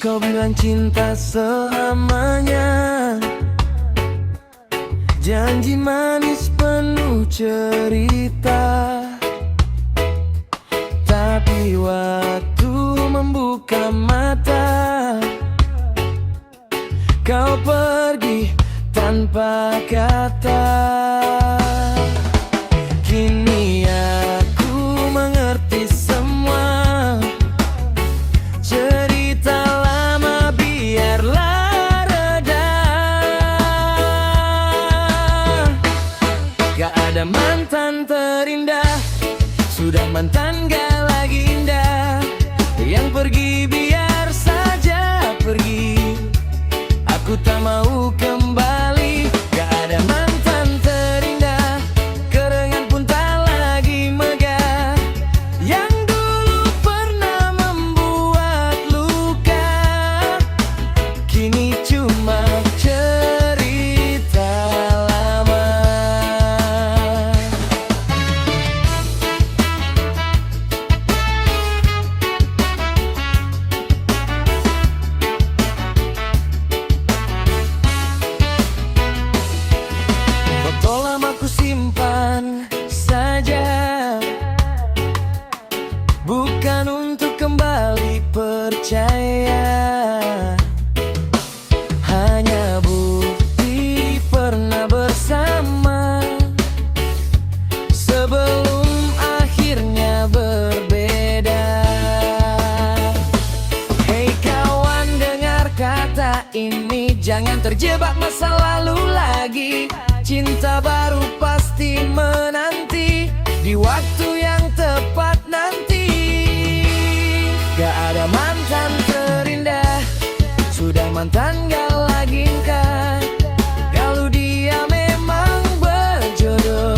kau bilang cinta selamanya, janji manis penuh cerita. Tapi waktu membuka mata, kau pergi tanpa kata. Kini aku mengerti semua, cerita lama biarlah reda. Gak ada mantan terindah, sudah mantan gak lagi indah. Yang pergi biar saja pergi, aku tak mau kembali. Gak ada mantan terindah, kerengan pun tak lagi megah. Yang dulu pernah membuat luka, kini cuma cerita lama. Foto lama ku simpan saja, bukan untuk kembali percaya. Hanya bukti pernah bersama sebelum akhirnya berbeda. Hei kawan, dengar kata ini, jangan terjebak masa lalu lagi. Cinta baru pasti menanti di waktu yang tepat nanti. Gak ada mantan terindah, sudah mantan gak lagi ingkar. Kalau dia memang berjodoh,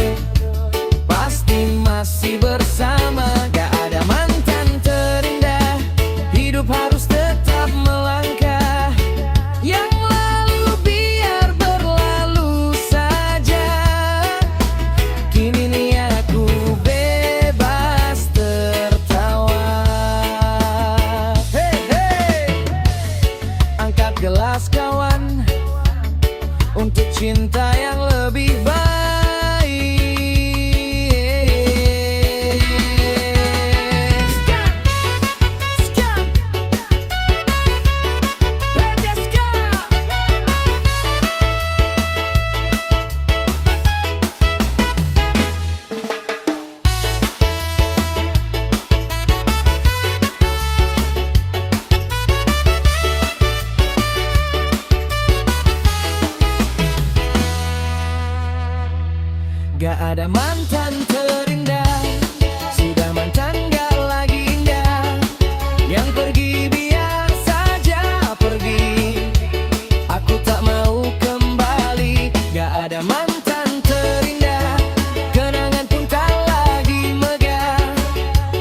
pasti masih bersama. Gak ada mantan terindah, hidup harus tetap melangkah. Yang lalu biar berlalu saja, kini nih aku bebas tertawa. Hey, hey. Angkat gelas kawan, untuk cinta yang lebih baik. Let's go. Gak ada mantan terindah, sudah mantan gak lagi indah. Yang pergi biar saja pergi, aku tak mau kembali. Gak ada mantan terindah, kenangan pun tak lagi megah.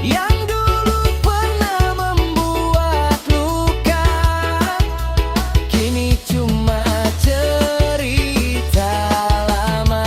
Yang dulu pernah membuat luka, kini cuma cerita lama.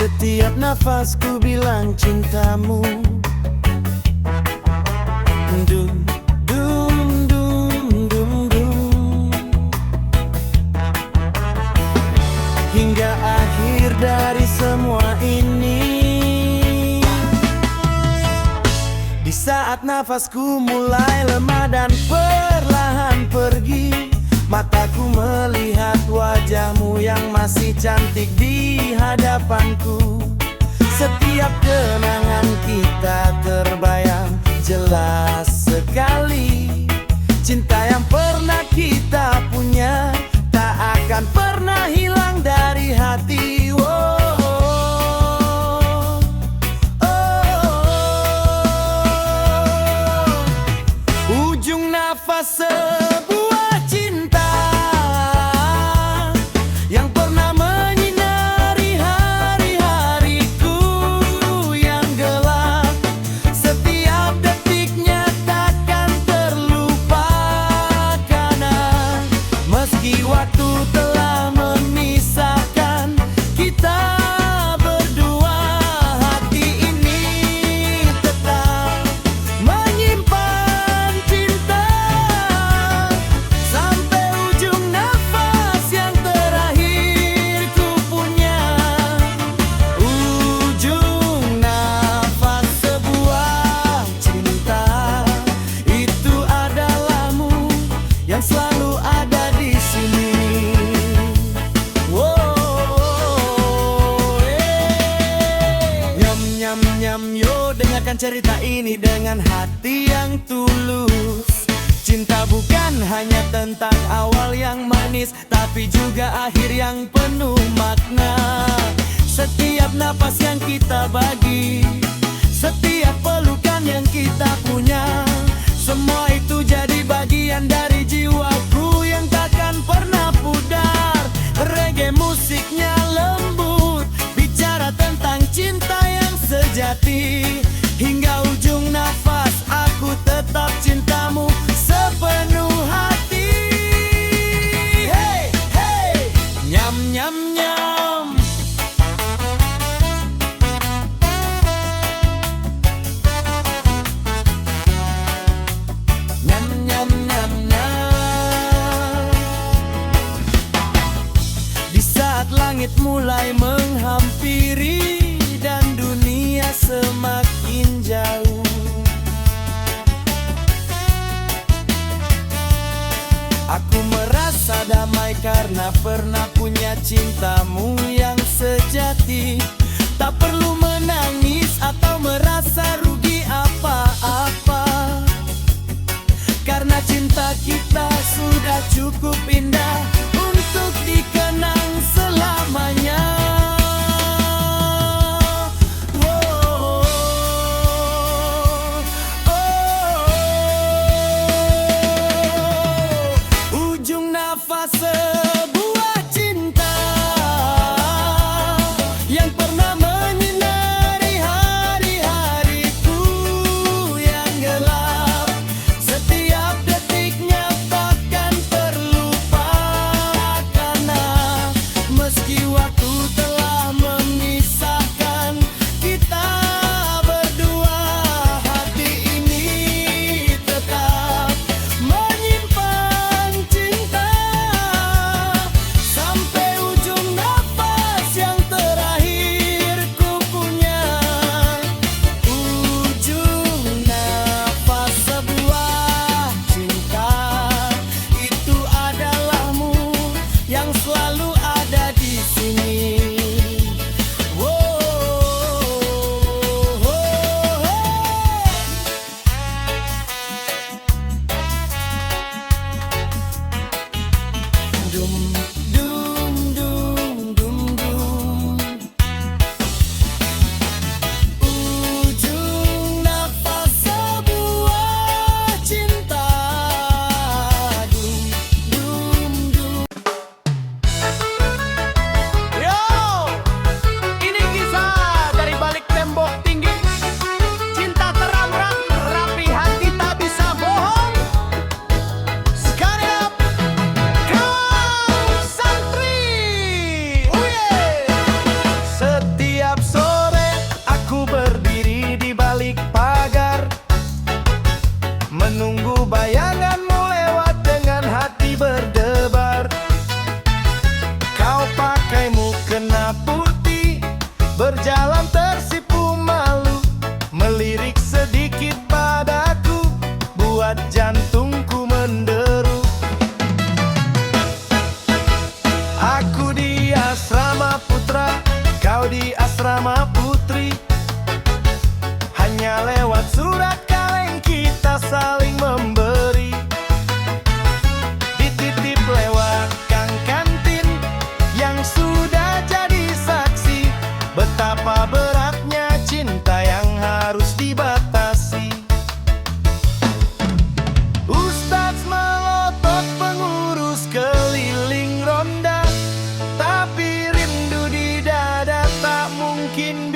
Setiap nafasku bilang cintamu. Dum, dum, dum, dum, dum. Hingga akhir dari semua ini, di saat nafasku mulai lemah dan perlahan pergi, mataku melihat wajahmu yang masih cantik di hadapanku. Setiap kenangan kita terbayang jelas sekali. Cinta yang pernah kita punya tak akan pernah hilang dari hati. Oh, oh, oh, oh. bawakan cerita ini dengan hati yang tulus. Cinta bukan hanya tentang awal yang manis, tapi juga akhir yang penuh makna. Setiap napas yang kita bagi, setiap pelukan yang kita punya, semua itu jadi bagian dari jiwaku yang takkan pernah pudar. Reggae musiknya lembut, bicara tentang cinta yang sejati. Hingga ujung nafas aku tetap cintamu sepenuh hati. Hey, hey, nyam nyam nyam. Nyam nyam nyam nyam. Di saat langit mulai menghampiri dan dunia semakin jauh, aku merasa damai karena pernah punya cintamu yang sejati. Tak perlu menangis atau merasa rugi apa-apa, karena cinta kita sudah cukup indah untuk dikenang selamanya. Sebuah cinta yang pernah menyinari hari-hariku yang gelap. Setiap detiknya takkan terlupakan, meski waktu telah memisahkan kita berdua. Hati ini tetap menyimpan cinta sampai ujung nafas yang terakhir ku punya. Ujung nafas sebuah cinta itu adalahmu yang selalu ada di sini. Dum dum dum dum dum. Ujung nafas sebuah cinta. Dum dum dum. Yo, ini kisah dari balik tembok tinggi. Cinta terang-terang, rapi hati tak bisa bohong. Sekali up, kau santri. Setiap sore aku berdiri di balik pagar, menunggu bayanganmu lewat dengan hati berdebar. Kau pakai mukena putih, berjalan tersipu malu, melirik sedikit padaku, buat jantungku menderu. Aku di asrama putra, kau di asrama putri. Hanya lewat surat kaleng kita saling memberi. Dititip lewat kang kantin yang sudah jadi saksi betapa beratnya cinta yang harus dibatasi. Ustadz melotot pengurus keliling ronda, tapi rindu di dada tak mungkin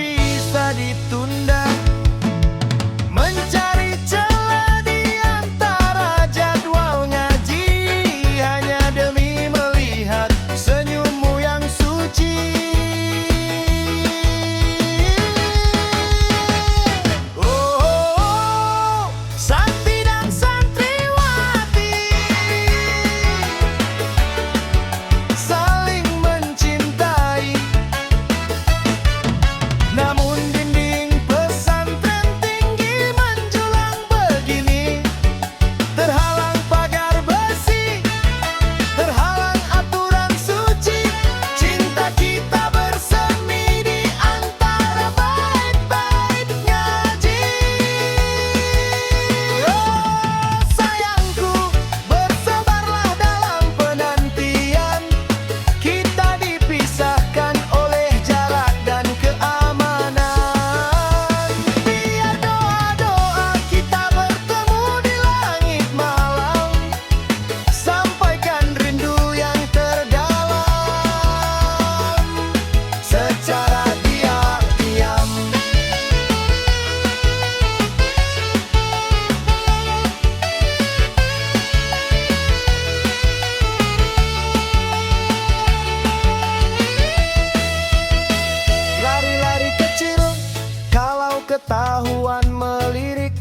ketahuan melirik.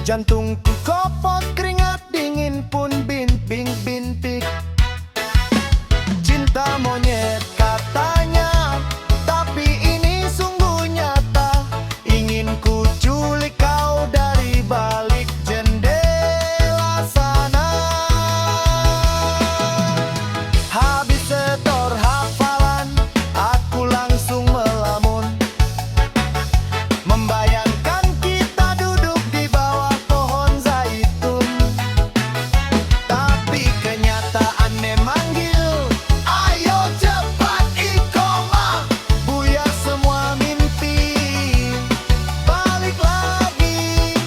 Jantungku kopot, keringat dingin pun bintik. Cinta monyet katanya, tapi ini sungguh nyata. Ingin ku culik kau dari balik jendela sana. Habis setor hafalan, aku langsung melamun, membayangkan kita duduk di bawah pohon zaitun. Tapi kenyataan memanggil, ayo cepat iqomah, buyar semua mimpi, balik lagi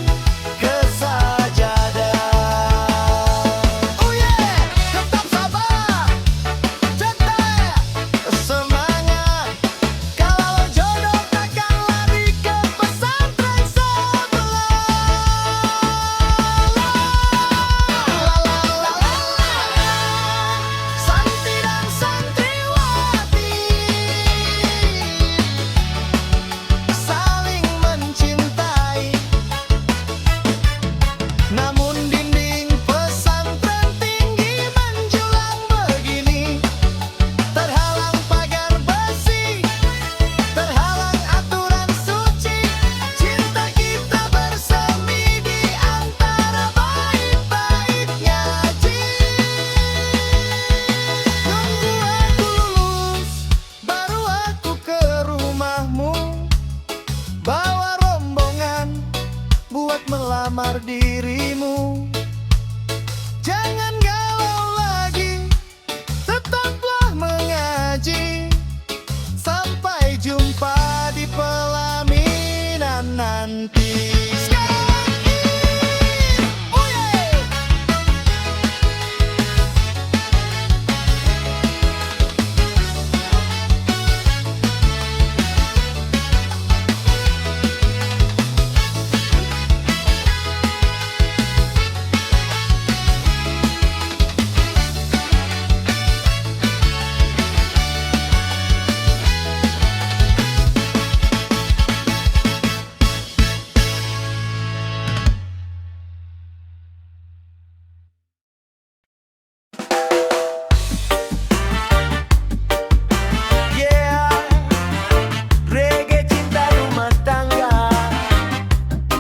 ke sajadah. Oh yeah, tetap sabar, cetek, semangat. Kalau jodoh takkan lari ke pesantren sebelah. Santri dan santriwati saling mencintai, namun dinding pesantren tinggi menjulang begini. Terhalang pagar besi, terhalang aturan suci. Cinta kita bersemi di antara bait-bait ngaji. Tunggu aku lulus, baru aku ke rumahmu, bawa rombongan buat melamar dirimu. Jangan galau lagi, tetaplah mengaji. Sampai jumpa di pelaminan nanti. Sekarang ini, oh yeah. Yeah, reggae cinta rumah tangga,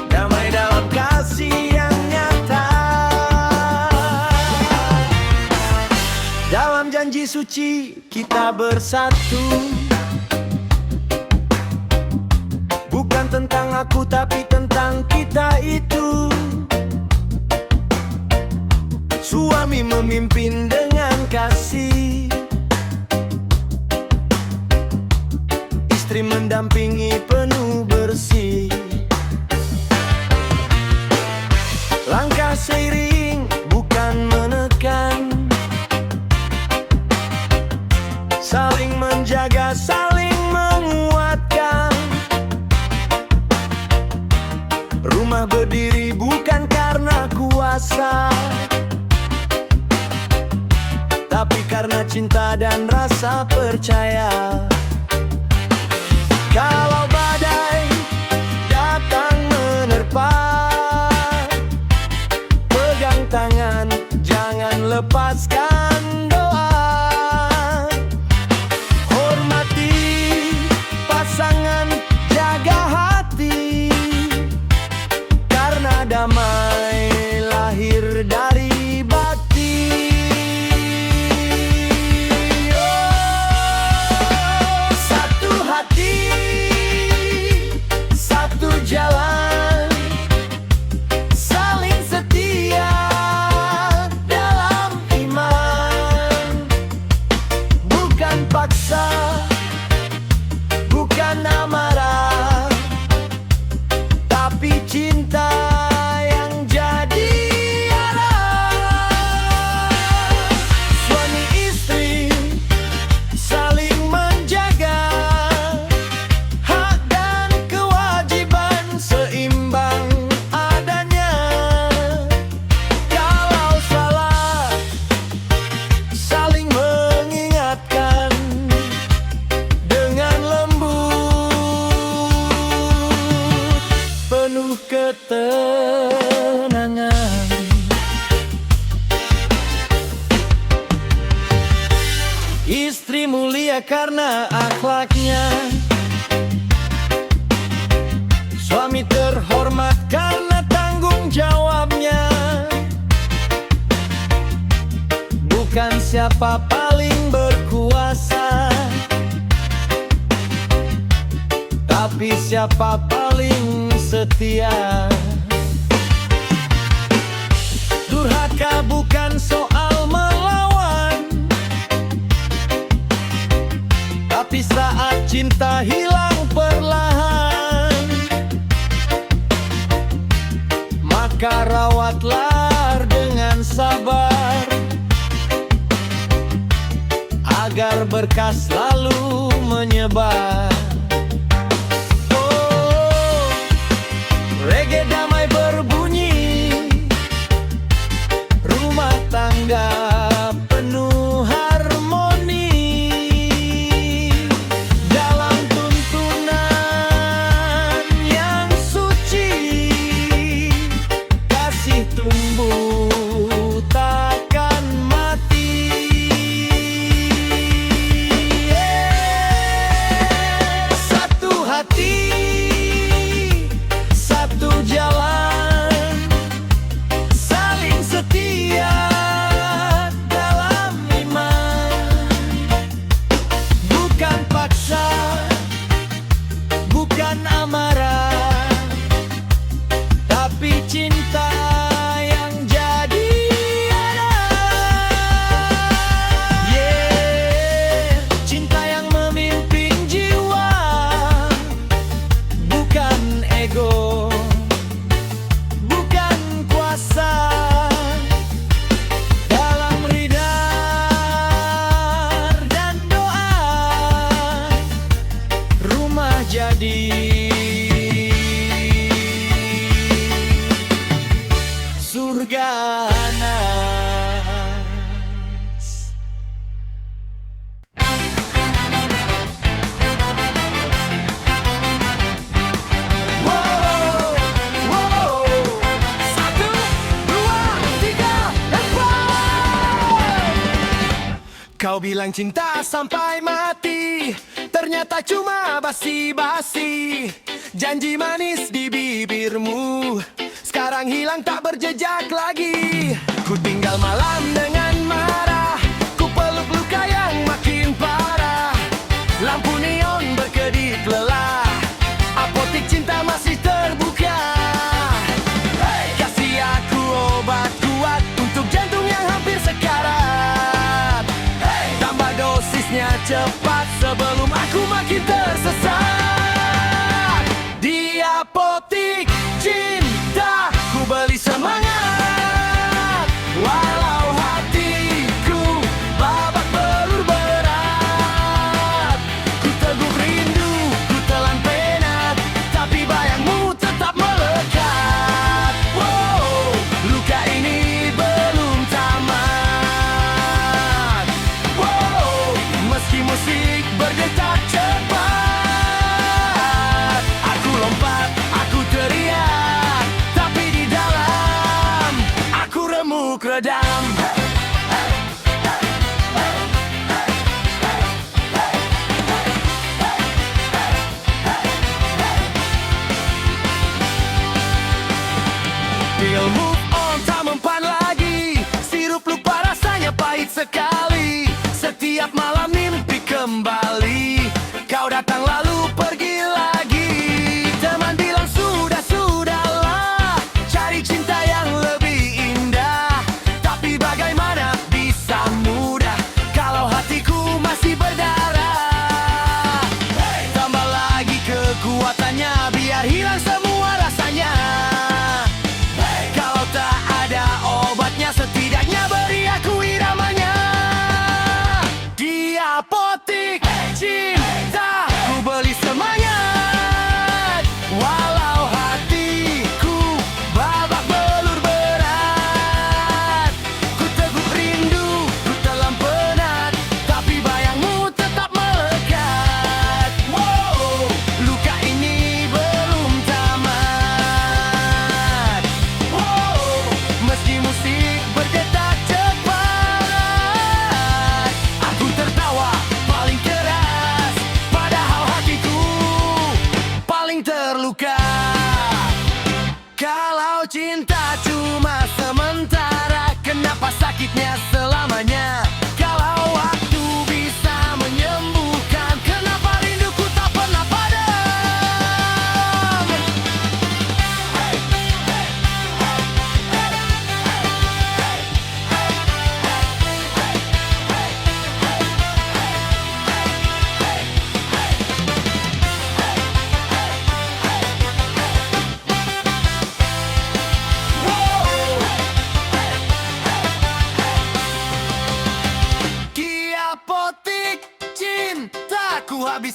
damai dalam kasih yang nyata. Dalam janji suci kita bersatu, bukan tentang aku tapi tentang kita itu. Suami memimpin dengan kasih, istri mendampingi penuh bersih. Langkah seiring bukan menekan, saling menjaga, saling menguatkan. Rumah berdiri bukan karena kuasa, tapi karena cinta dan rasa percaya. Kalau badai mulia akhlaknya. Suami terhormat karena tanggung jawabnya. Bukan siapa paling berkuasa, tapi siapa paling setia. Durhaka bukan soal melawan, tapi saat cinta hilang perlahan, maka rawatlah dengan sabar, agar berkah selalu menyebar. Oh, reggae damai berbunyi, rumah tangga penuh harmoni. Dalam tuntunan yang suci, kasih tumbuh takkan mati. Satu hati, satu jalan, saling setia dalam iman. Bukan paksa, bukan amarah, tapi cinta yang jadi ada. Yeah, cinta yang memimpin jiwa, bukan ego, bukan kuasa. Dalam ridha dan doa, rumah jadi surga nas. Wow, wow. 1, 2, 3, dan kau bilang cinta sampai mati, ternyata cuma basi-basi. Janji manis di bibirmu sekarang hilang tak berjejak lagi. Ku tinggal malam dengan marah, ku peluk luka yang makin parah. Lampu neon berkedip lelah, apotik cinta masih terbuka. Kasih aku obat kuat untuk jantung yang hampir sekarat. Tambah dosisnya cepat sebelum aku makin tersesat. Di apotik cinta ku beli semangat, walau hatiku babak belur berat. Ku teguh rindu, ku telan penat, tapi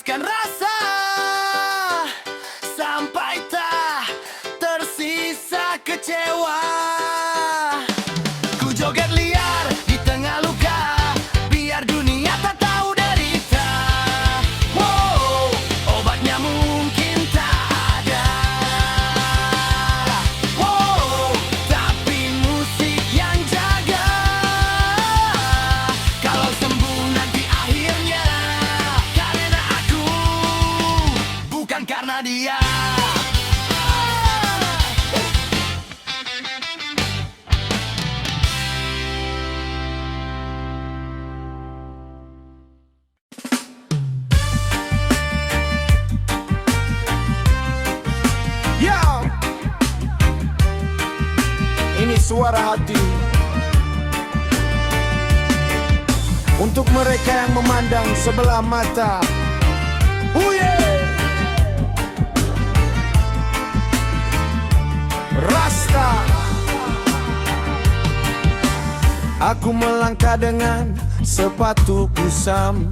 habiskan rasa sampai tak tersisa kecewa. Ku joget liar di tengah luka, biar dunia tak tahu derita. Wow, obatnya mungkin tak ada. Wow, tapi musik yang jaga. Kalau sembuh nanti akhirnya karena aku, bukan karena dia. Ini suara hati untuk mereka yang memandang sebelah mata. Rasta. Aku melangkah dengan sepatu kusam,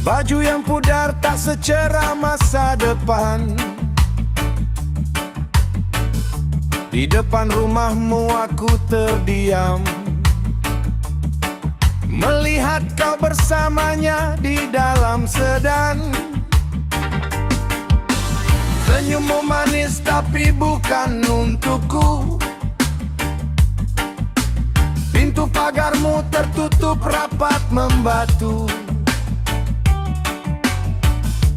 baju yang pudar tak secerah masa depan. Di depan rumahmu aku terdiam, melihat kau bersamanya di dalam sedan. Senyummu manis tapi bukan untukku. Pintu pagarmu tertutup rapat membatu.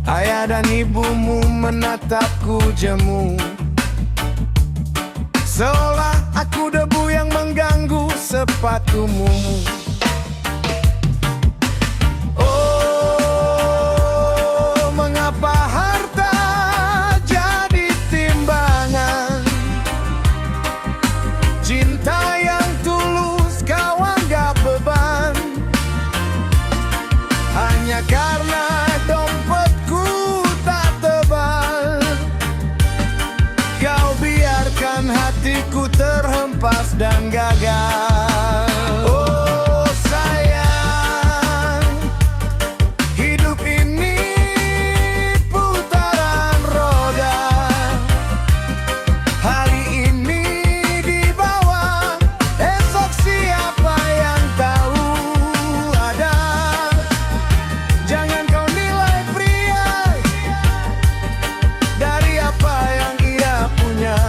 Ayah dan ibumu menatapku jemu, seolah aku debu yang mengganggu sepatumu. Oh, mengapa harta jadi timbangan? Cinta yang tulus kau anggap beban, hanya karena dompetku tak tebal. Kau biarkan hatiku terhempas dan gagal. Oh sayang, hidup ini putaran roda. Hari ini dibawa, esok siapa yang tahu ada. Jangan kau nilai pria dari apa yang ia punya,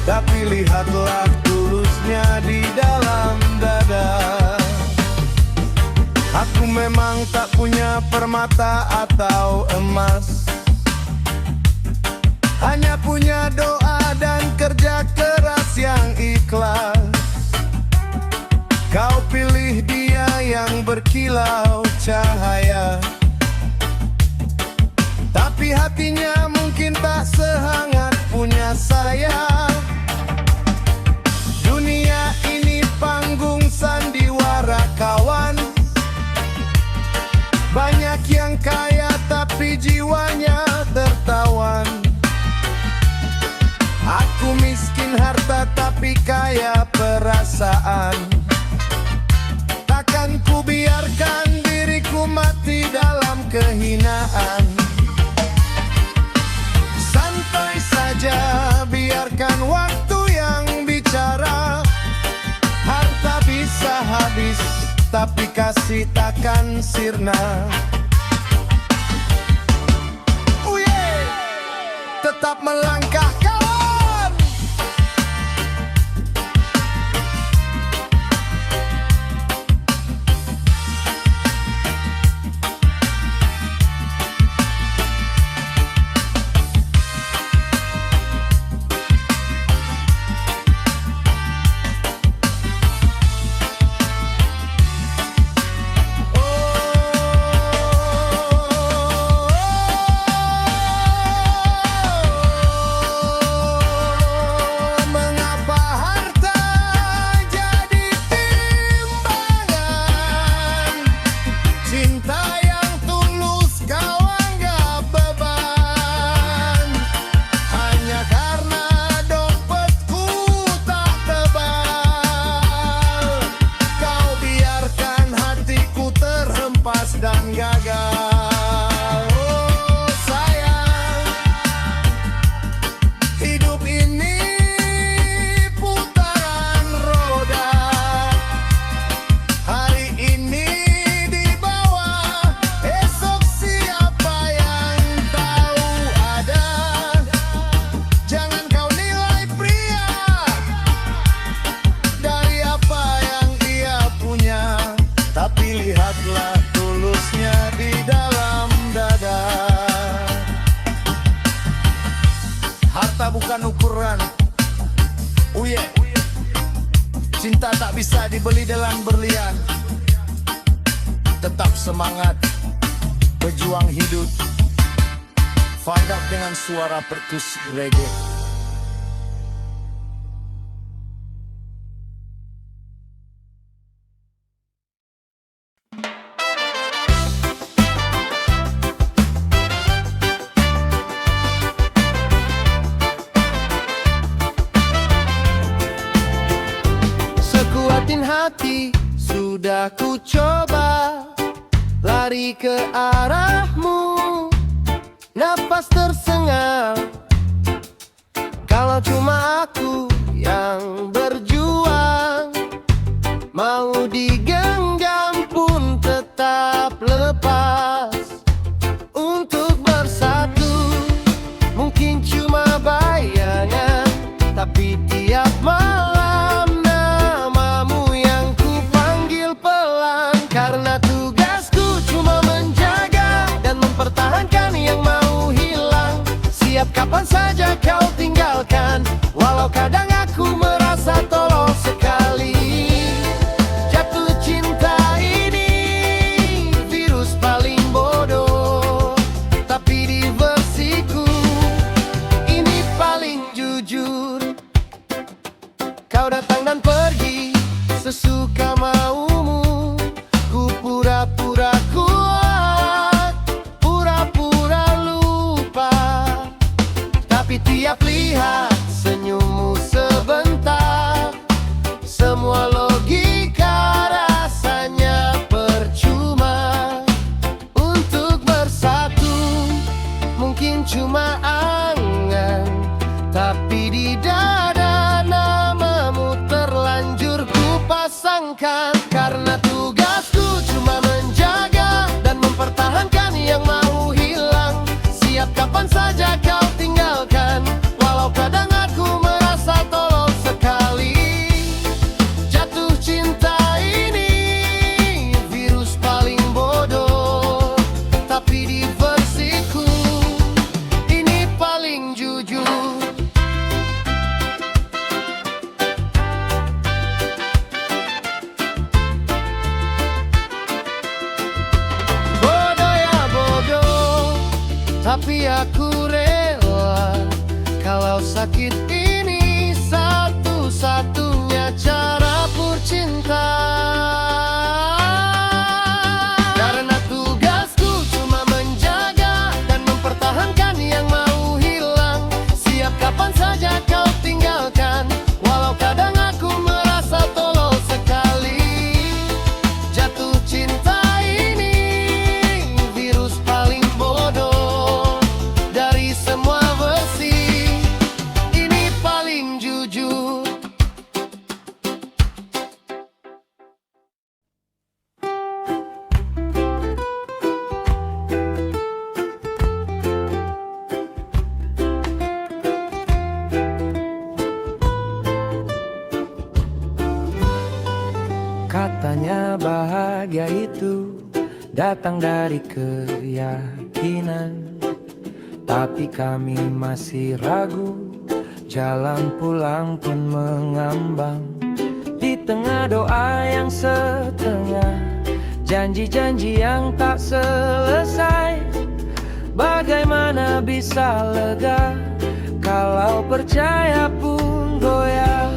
tapi lihatlah tulusnya di dalam dada. Aku memang tak punya permata atau emas, hanya punya doa dan kerja keras yang ikhlas. Kau pilih dia yang berkilau cahaya, tapi hatinya mungkin tak sehangat punya saya. Dunia ini panggung sandiwara kawan, banyak yang kaya tapi jiwanya tertawan. Aku miskin harta tapi kaya perasaan. Takkan ku biarkan diriku mati dalam kehinaan. Santai saja, biarkan waktu yang bicara. Harta bisa habis, tapi kasih takkan sirna. Tetap melangkah kawan. Oh Oh sayang, hidup ini putaran roda. Hari ini di bawah, esok siapa yang tahu ada. Jangan kau nilai pria dari apa yang dia punya, tapi lihatlah tulusnya di dalam dada. Harta bukan ukuran, cinta tak bisa dibeli dengan berlian. Tetap semangat, berjuang hidup. Fadak dengan suara perkus reggae. Sekuatin hati sudah ku coba lari ke arahmu. Napas tersengal kalau cuma aku yang berjuang. Mau digenggam pun tetap lepas. Untuk bersatu mungkin cuma bayangan, tapi tiap malam namamu yang ku panggil pelan. Karena tugasku cuma menjaga dan mempertahankan yang mau hilang. Siap kapan saja kau tinggalkan, walau kadang aku merasa tolol sekali. Jatuh cinta ini virus paling bodoh, tapi di versiku ini paling jujur. Kau datang dan pergi sesuka maumu. Ku pura-pura kuat, pura-pura lupa, tapi tiap lihat senyummu sebentar, semua logika rasanya percuma. Untuk bersatu mungkin cuma angan, tapi di dada namamu terlanjur ku pasangkan. Karena tugasku cuma menjaga dan mempertahankan yang mau hilang. Siap kapan saja kau tinggalkan, walau kadang aku merasa tolol sekali. Jatuh cinta ini virus paling bodoh, tapi di versiku ini paling jujur. Bodoh ya bodoh, tapi aku rela. Kalau sakit ini satu-satunya cara bercinta. Karena tugasku cuma menjaga dan mempertahankan yang mau hilang. Siap kapan saja kau tinggalkan, walau kadang aku merasa tolol sekali. Jatuh cinta ini virus paling bodoh dari semua versi, ini paling jujur. Katanya bahagia itu datang dari keyakinan, tapi kami masih ragu. Jalan pulang pun mengambang di tengah doa yang setengah, janji-janji yang tak selesai. Bagaimana bisa lega kalau percaya pun goyah?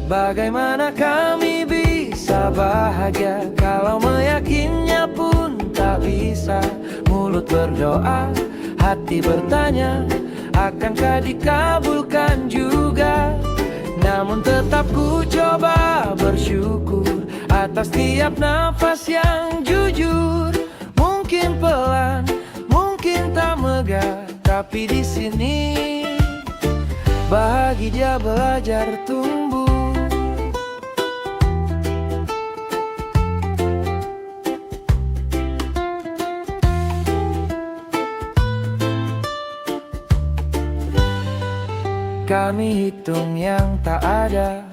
Bagaimana kami bisa bahagia kalau meyakinnya pun tak bisa? Mulut berdoa, hati bertanya, akankah dikabulkan juga? Namun tetap ku coba bersyukur atas tiap nafas yang jujur. Mungkin mungkin pelan, mungkin tak megah, tapi di sini bahagia belajar tumbuh. Kami hitung yang tak ada,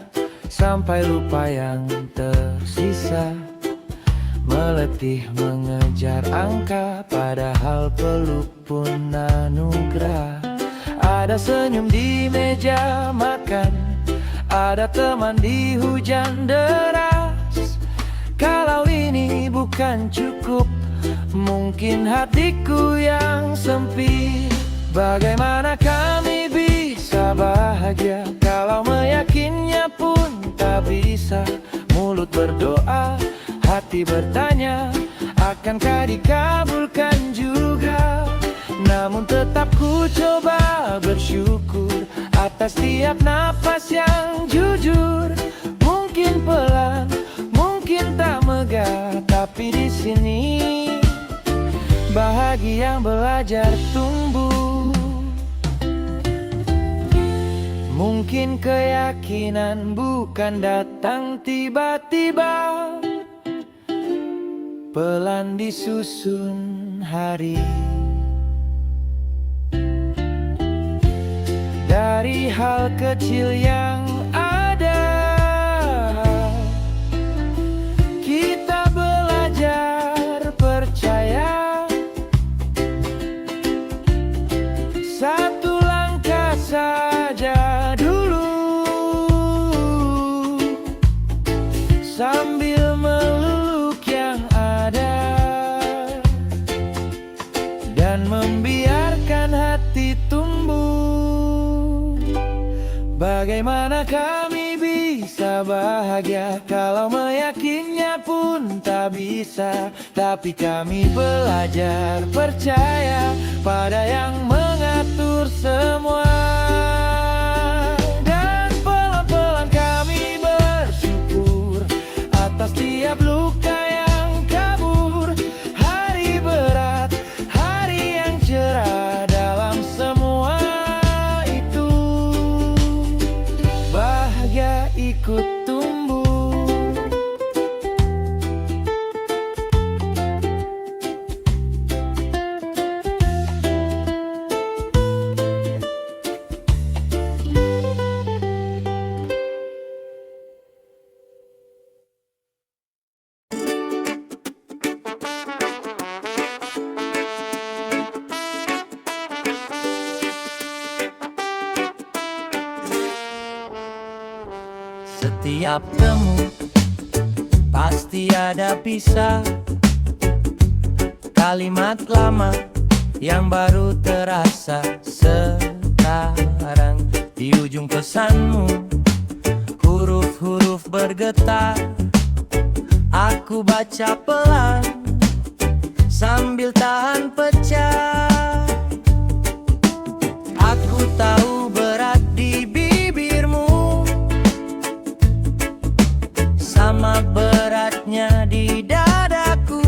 sampai lupa yang tersisa. Meletih mengejar angka, padahal peluk pun anugerah. Ada senyum di meja makan, ada teman di hujan deras. Kalau ini bukan cukup, mungkin hatiku yang sempit. Bagaimana kami bisa bahagia kalau meyakinnya pun tak bisa? Mulut berdoa, hati bertanya, akankah dikabulkan juga? Namun tetap ku coba bersyukur atas tiap napas yang jujur. Mungkin pelan, mungkin tak megah, tapi di sini bahagia yang belajar tumbuh. Mungkin keyakinan bukan datang tiba-tiba, pelan disusun hari. Dari hal kecil yang ada, kita belajar percaya. Satu langkah saja dulu, sambil meluk yang ada, dan membiarkan hati tumbuh. Bagaimana kami bisa bahagia kalau meyakinnya pun tak bisa? Tapi kami belajar percaya pada yang mengatur semua. Dan pelan-pelan kami bersyukur atas tiap luka yang kabur. Hari berat, hari yang cerah, dalam semua itu bahagia ikut tumbuh. Setiap temu pasti ada pisah, kalimat lama yang baru terasa sekarang. Di ujung pesanmu huruf-huruf bergetar, aku baca pelan sambil tahan pecah. Aku tahu berat di bibirmu, sama beratnya di dadaku.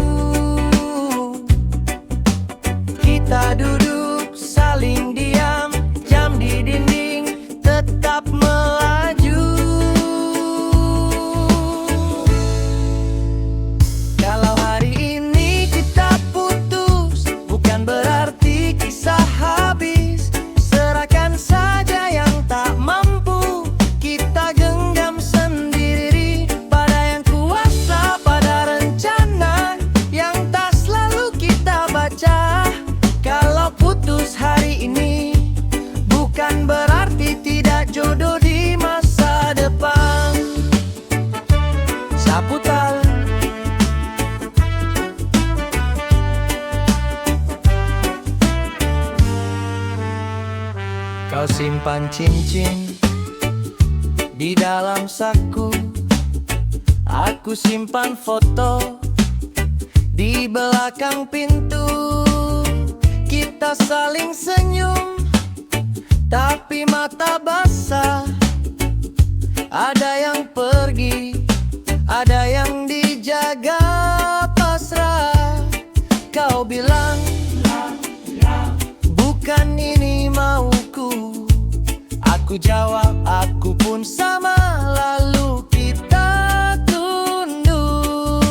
Kita duduk saling diam, jam di dinding tetap melaju. Kalau hari ini kita putus, bukan berarti kisah habis. Serahkan saja yang tak mampu, kita genggam sendiri pada yang kuasa, pada rencana yang tak selalu kita baca. Kalau putus hari ini, bukan berarti tidak jodoh di masa depan. Sapu tangan, kau simpan cincin di dalam saku, aku simpan foto di belakang pintu. Kita saling senyum, tapi mata basah. Ada yang pergi, ada yang dijaga pasrah. Kau kau bilang bukan ini mauku. Aku jawab aku pun sama, lalu kita tunduk.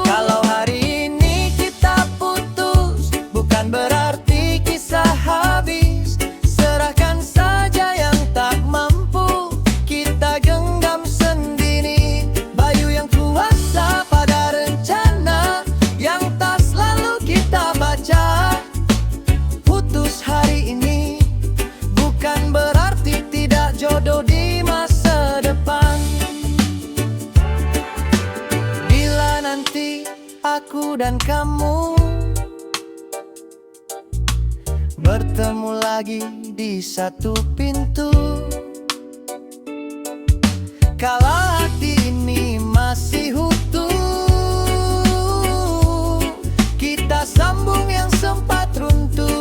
Kalau hari ini kita putus, bukan berarti kisah habis. Serahkan saja yang tak mampu, kita genggam sendiri. Bayu yang kuasa pada rencana yang tak selalu kita baca. Putus hari ini bukan berarti tidak jodoh di masa depan. Bila nanti aku dan kamu bertemu lagi di satu pintu, kala hati ini masih utuh, kita sambung yang sempat runtuh.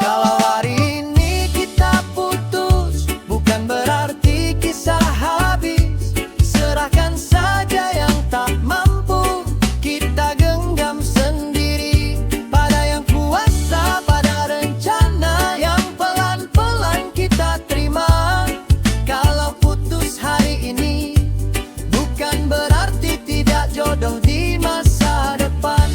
Kalau hari ini kita putus, bukan berarti kisah habis. Serahkan saja yang tak mampu, kita genggam sendiri. Pada yang kuasa, pada rencana yang pelan-pelan kita terima. Kalau putus hari ini, bukan berarti tidak jodoh di masa depan.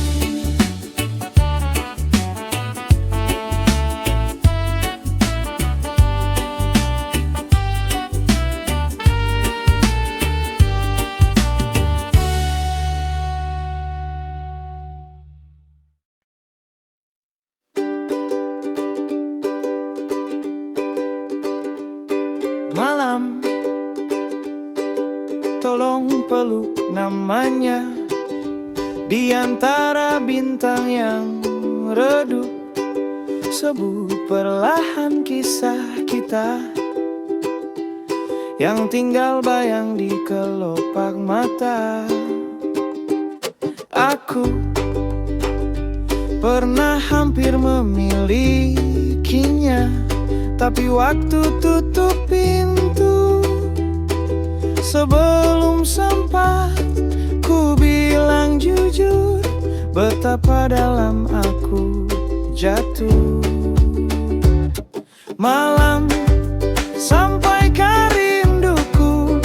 Malam, tolong peluk namanya. Di antara bintang yang redup, sebut perlahan kisah kita yang tinggal bayang di kelopak mata. Aku pernah hampir memilikinya, tapi waktu tutup pintu, sebelum sempat ku bilang jujur betapa dalam aku jatuh. Malam, sampaikan rinduku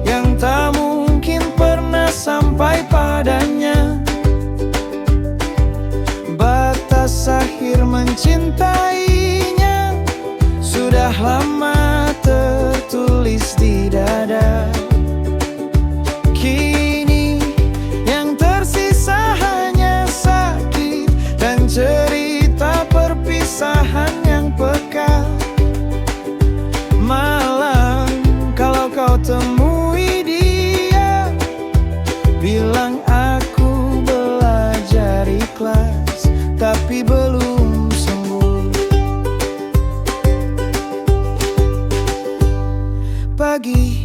yang tak mungkin pernah sampai padanya. Batas akhir mencintainya sudah lama tertulis di dada. Kini yang tersisa hanya sakit dan cerita perpisahan yang peka. Malam, kalau kau temui dia, bilang aku belajar ikhlas tapi belum sembuh. Pagi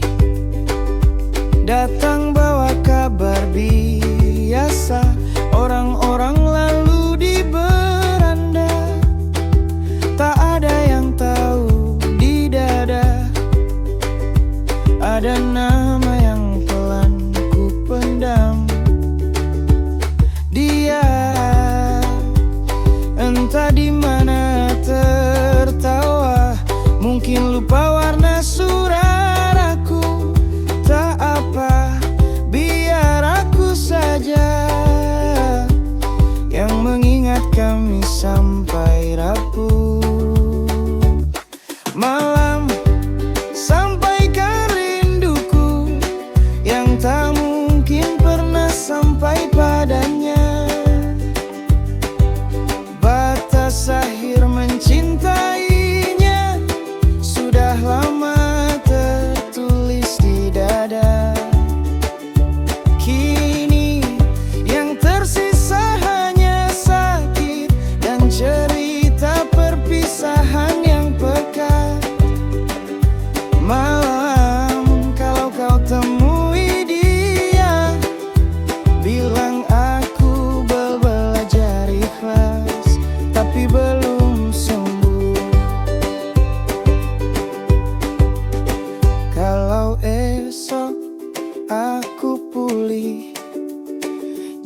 datang bawa kabar biasa, orang-orang lalu di beranda. Tak ada yang tahu di dada ada nama yang pelan ku pendam. Dia entah di mana tertawa, mungkin lupa warna surat aku. Tak apa,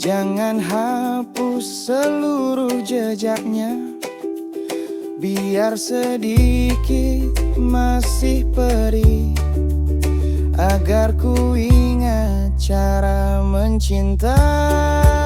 Jangan hapus seluruh jejaknya, biar sedikit masih perih, agar ku ingat cara mencintai.